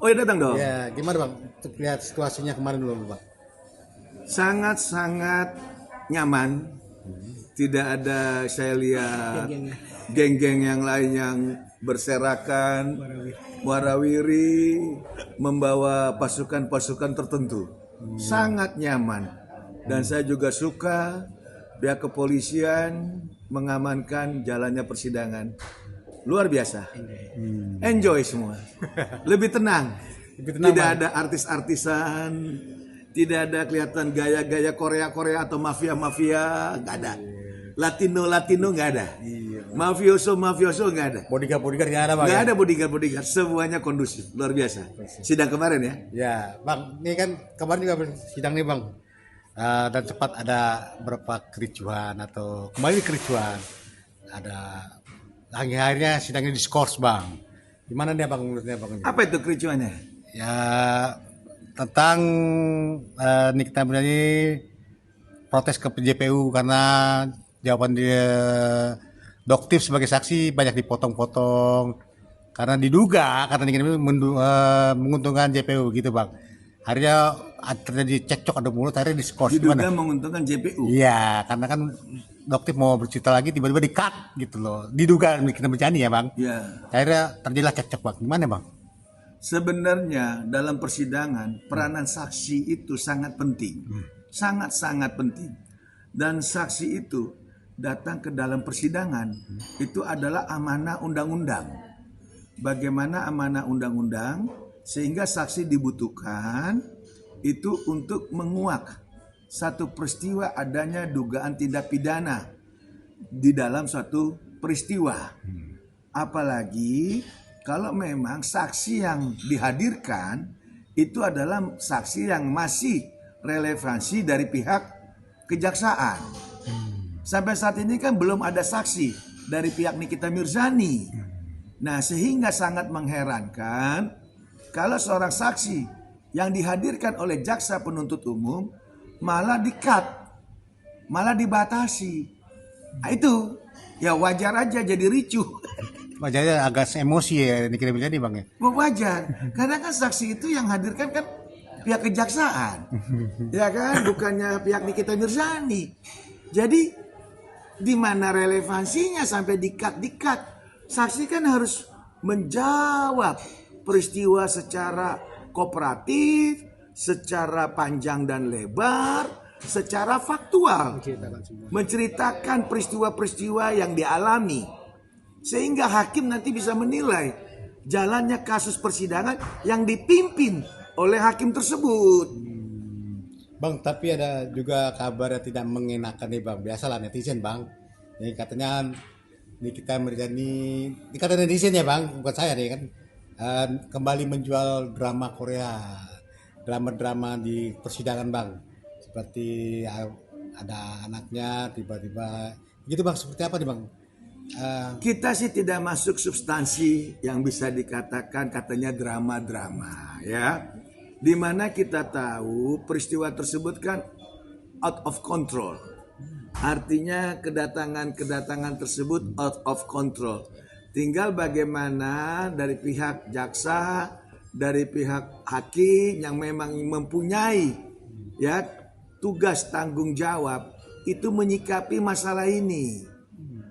Oh ya datang dong. Ya, gimana Bang? Untuk lihat situasinya kemarin dulu Bang. Sangat-sangat nyaman. Tidak ada saya lihat geng-geng yang lain yang berserakan, warawiri, membawa pasukan-pasukan tertentu. Sangat nyaman. Dan saya juga suka pihak kepolisian mengamankan jalannya persidangan. Luar biasa. Enjoy semua. Lebih tenang. Tidak Bang. ada artis-artisan, tidak ada kelihatan gaya-gaya Korea-Korea atau mafia-mafia, nggak ada. Latino-Latino nggak ada. Mafioso-mafioso nggak ada. Bodyguard nggak ada Bang. Nggak ada bodyguard-bodyguard, semuanya kondusif, luar biasa. Sidang kemarin ya. Ya, Bang, ini kan kemarin juga sidang nih Bang. Dan cepat ada beberapa kericuhan atau kembali kericuhan. Ada akhirnya sidangnya diskors Bang. Gimana nih Bang menurutnya Bang? Apa itu kericuannya? Ya tentang Nikita Mirzani protes ke JPU karena jawaban dia Doktif sebagai saksi banyak dipotong-potong karena diduga karena Nikita menguntungkan JPU gitu Bang. Akhirnya terjadi cekcok ada mulut akhirnya diskors Diduga gimana? menguntungkan JPU. Iya, karena kan Doktif mau bercerita lagi tiba-tiba di-cut gitu loh. Diduga Nikita Mirzani ya Bang. Ya. Akhirnya terjadilah cekcok Bang. Gimana Bang? Sebenarnya dalam persidangan peranan saksi itu sangat penting. Sangat-sangat penting. Dan saksi itu datang ke dalam persidangan itu adalah amanah undang-undang. Bagaimana amanah undang-undang sehingga saksi dibutuhkan itu untuk menguak satu peristiwa adanya dugaan tindak pidana di dalam suatu peristiwa. Apalagi kalau memang saksi yang dihadirkan itu adalah saksi yang masih relevansi dari pihak kejaksaan. Sampai saat ini kan belum ada saksi dari pihak Nikita Mirzani. Nah, sehingga sangat mengherankan kalau seorang saksi yang dihadirkan oleh jaksa penuntut umum malah di-cut, malah dibatasi. Nah, itu ya wajar aja jadi ricuh. Wajahnya agak emosi ya Nikita Mirzani Bang ya. Wajar, karena kan saksi itu yang hadirkan kan pihak kejaksaan, ya kan, bukannya pihak Nikita Mirzani. Jadi di mana relevansinya sampai di-cut? Saksi kan harus menjawab peristiwa secara kooperatif, secara panjang dan lebar, secara faktual, menceritakan peristiwa-peristiwa yang dialami, sehingga hakim nanti bisa menilai jalannya kasus persidangan yang dipimpin oleh hakim tersebut. Bang, tapi ada juga kabar yang tidak mengenakan nih Bang. Biasalah netizen Bang. Ini katanya Nikita Mirzani, ini kata netizen ya Bang, bukan saya nih kan. Kembali menjual drama Korea, drama-drama di persidangan Bang. Seperti ada anaknya tiba-tiba, gitu Bang. Seperti apa nih Bang? Kita sih tidak masuk substansi yang bisa dikatakan katanya drama-drama ya. Dimana kita tahu peristiwa tersebut kan out of control. Artinya kedatangan tersebut out of control. Tinggal bagaimana dari pihak jaksa, dari pihak hakim yang memang mempunyai ya tugas tanggung jawab itu menyikapi masalah ini.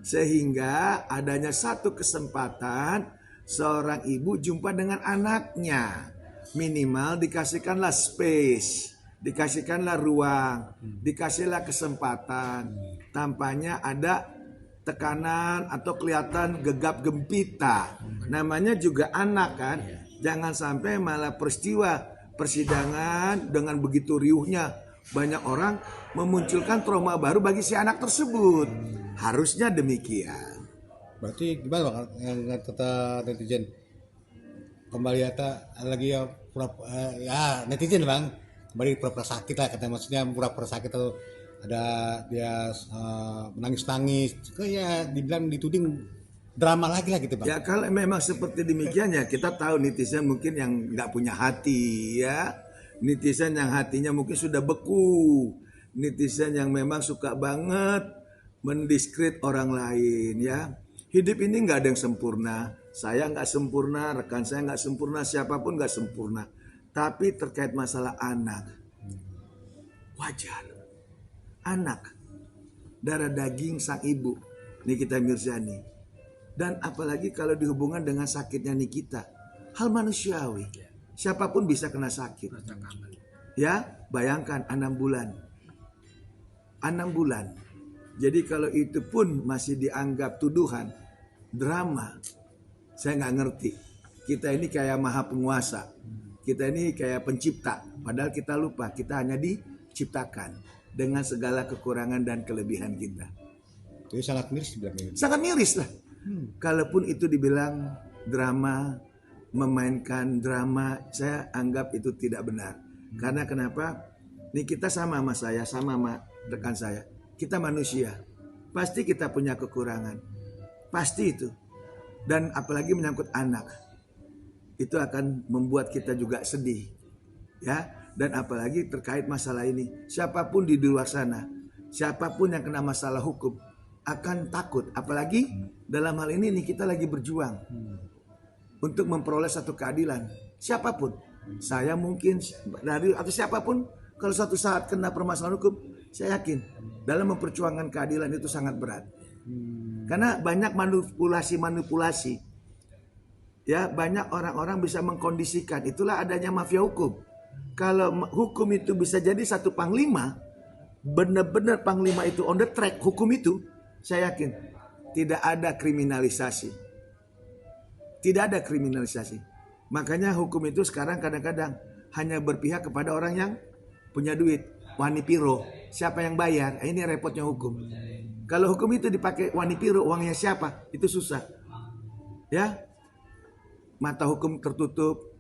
Sehingga adanya satu kesempatan seorang ibu jumpa dengan anaknya. Minimal dikasihkanlah space, dikasihkanlah ruang, dikasihlah kesempatan. Tampaknya ada tekanan atau kelihatan gegap gempita. Namanya juga anak kan. Jangan sampai malah peristiwa persidangan dengan begitu riuhnya banyak orang memunculkan trauma baru bagi si anak tersebut. Harusnya demikian. Berarti gimana Bang yang kata netizen? Kembali lagi ya ya netizen Bang. Kembali pura-pura sakit lah katanya, maksudnya pura-pura sakit atau ada dia menangis-nangis. Ya dibilang dituding drama lagi lah gitu Bang. Ya kalau memang seperti demikian ya kita tahu netizen mungkin yang nggak punya hati ya. Netizen yang hatinya mungkin sudah beku. Netizen yang memang suka banget mendiskredit orang lain ya. Hidup ini nggak ada yang sempurna. Saya nggak sempurna, rekan saya nggak sempurna, siapapun nggak sempurna. Tapi terkait masalah anak, wajar. Anak, darah daging sang ibu, Nikita Mirzani. Dan apalagi kalau dihubungkan dengan sakitnya Nikita, hal manusiawi. Siapapun bisa kena sakit. Ya, bayangkan 6 bulan. 6 bulan. Jadi kalau itu pun masih dianggap tuduhan, drama, saya nggak ngerti. Kita ini kayak maha penguasa. Kita ini kayak pencipta. Padahal kita lupa, kita hanya diciptakan dengan segala kekurangan dan kelebihan kita. Jadi sangat miris dibilang ini. Sangat miris lah. Kalaupun itu dibilang drama, memainkan drama, saya anggap itu tidak benar. Karena kenapa? Ini kita sama saya, sama sama rekan saya. Kita manusia. Pasti kita punya kekurangan. Pasti itu. Dan apalagi menyangkut anak. Itu akan membuat kita juga sedih. Ya, dan apalagi terkait masalah ini. Siapapun di luar sana, siapapun yang kena masalah hukum akan takut. Apalagi dalam hal ini nih kita lagi berjuang untuk memperoleh satu keadilan. Siapapun, saya mungkin dari atau siapapun, kalau suatu saat kena permasalahan hukum, saya yakin dalam memperjuangkan keadilan itu sangat berat. Karena banyak manipulasi. Ya, banyak orang-orang bisa mengkondisikan. Itulah adanya mafia hukum. Kalau hukum itu bisa jadi satu panglima, benar-benar panglima itu on the track hukum itu, saya yakin tidak ada kriminalisasi. Tidak ada kriminalisasi. Makanya hukum itu sekarang kadang-kadang hanya berpihak kepada orang yang punya duit. Wani Piro, siapa yang bayar? Ini repotnya hukum. Kalau hukum itu dipakai Wani Piro, uangnya siapa? Itu susah. Ya, mata hukum tertutup,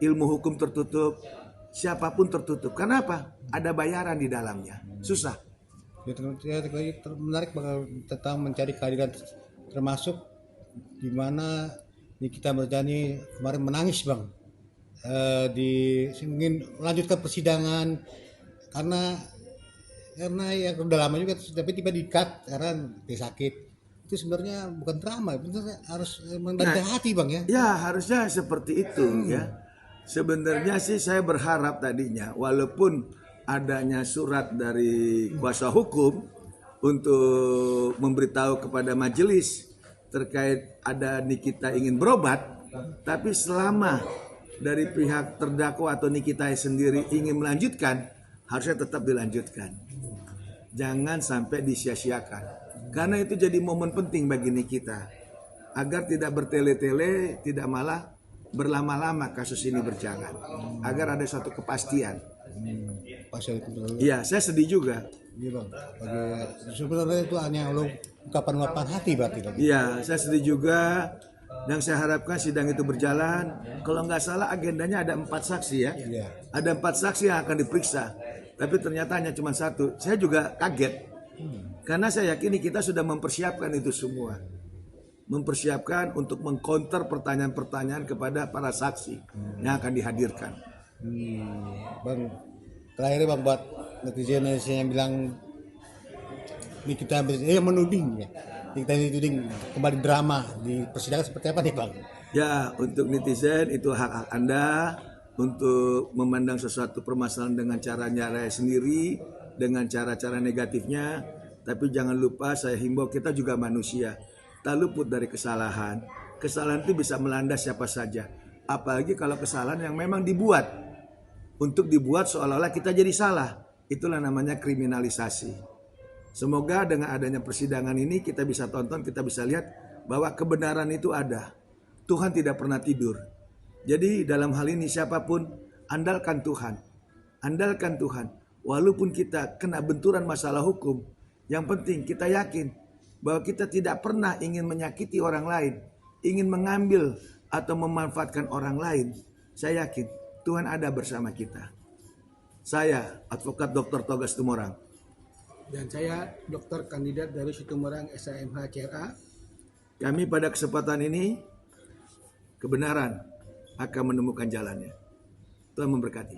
ilmu hukum tertutup, siapapun tertutup. Kenapa? Ada bayaran di dalamnya. Susah. Menarik tentang mencari keadilan, termasuk di mana kita Mirzani kemarin menangis bang, ingin melanjutkan persidangan karena ya udah lama juga, tapi tiba di-cut karena dia sakit. Itu sebenarnya bukan drama, benar harus dari hati bang ya. Ya harusnya seperti itu ya. Sebenarnya sih saya berharap tadinya, walaupun adanya surat dari kuasa hukum untuk memberitahu kepada majelis terkait ada Nikita ingin berobat, tapi selama dari pihak terdakwa atau Nikita sendiri ingin melanjutkan, harusnya tetap dilanjutkan. Jangan sampai disia-siakan. Karena itu jadi momen penting bagi Nikita. Agar tidak bertele-tele, tidak malah berlama-lama kasus ini berjalan. Agar ada satu kepastian. Iya, saya sedih juga. Iya bang, sebenarnya itu hanya ungkapan hati berarti. Iya, saya sedih juga. Yang saya harapkan sidang itu berjalan. Kalau nggak salah agendanya ada 4 saksi ya. Iya. Ada 4 saksi yang akan diperiksa. Tapi ternyata hanya cuma 1. Saya juga kaget. Karena saya yakin kita sudah mempersiapkan itu semua. Mempersiapkan untuk mengcounter pertanyaan-pertanyaan kepada para saksi yang akan dihadirkan. Bang, terakhir bang buat netizen yang bilang ini kita menuding ya. Kita dituding kembali drama di persidangan seperti apa nih bang? Ya, untuk netizen itu hak-hak Anda untuk memandang sesuatu permasalahan dengan caranya sendiri, dengan cara-cara negatifnya. Tapi jangan lupa saya himbau kita juga manusia, tak luput dari kesalahan. Kesalahan itu bisa melanda siapa saja. Apalagi kalau kesalahan yang memang dibuat untuk dibuat seolah-olah kita jadi salah. Itulah namanya kriminalisasi. Semoga dengan adanya persidangan ini kita bisa tonton, kita bisa lihat bahwa kebenaran itu ada. Tuhan tidak pernah tidur. Jadi dalam hal ini siapapun, andalkan Tuhan. Andalkan Tuhan. Walaupun kita kena benturan masalah hukum, yang penting kita yakin bahwa kita tidak pernah ingin menyakiti orang lain, ingin mengambil atau memanfaatkan orang lain. Saya yakin Tuhan ada bersama kita. Saya, Advokat Dr. Togas Tumorang. Dan saya dokter kandidat dari Situmorang SHMH CRA. Kami pada kesempatan ini kebenaran akan menemukan jalannya. Tuhan memberkati.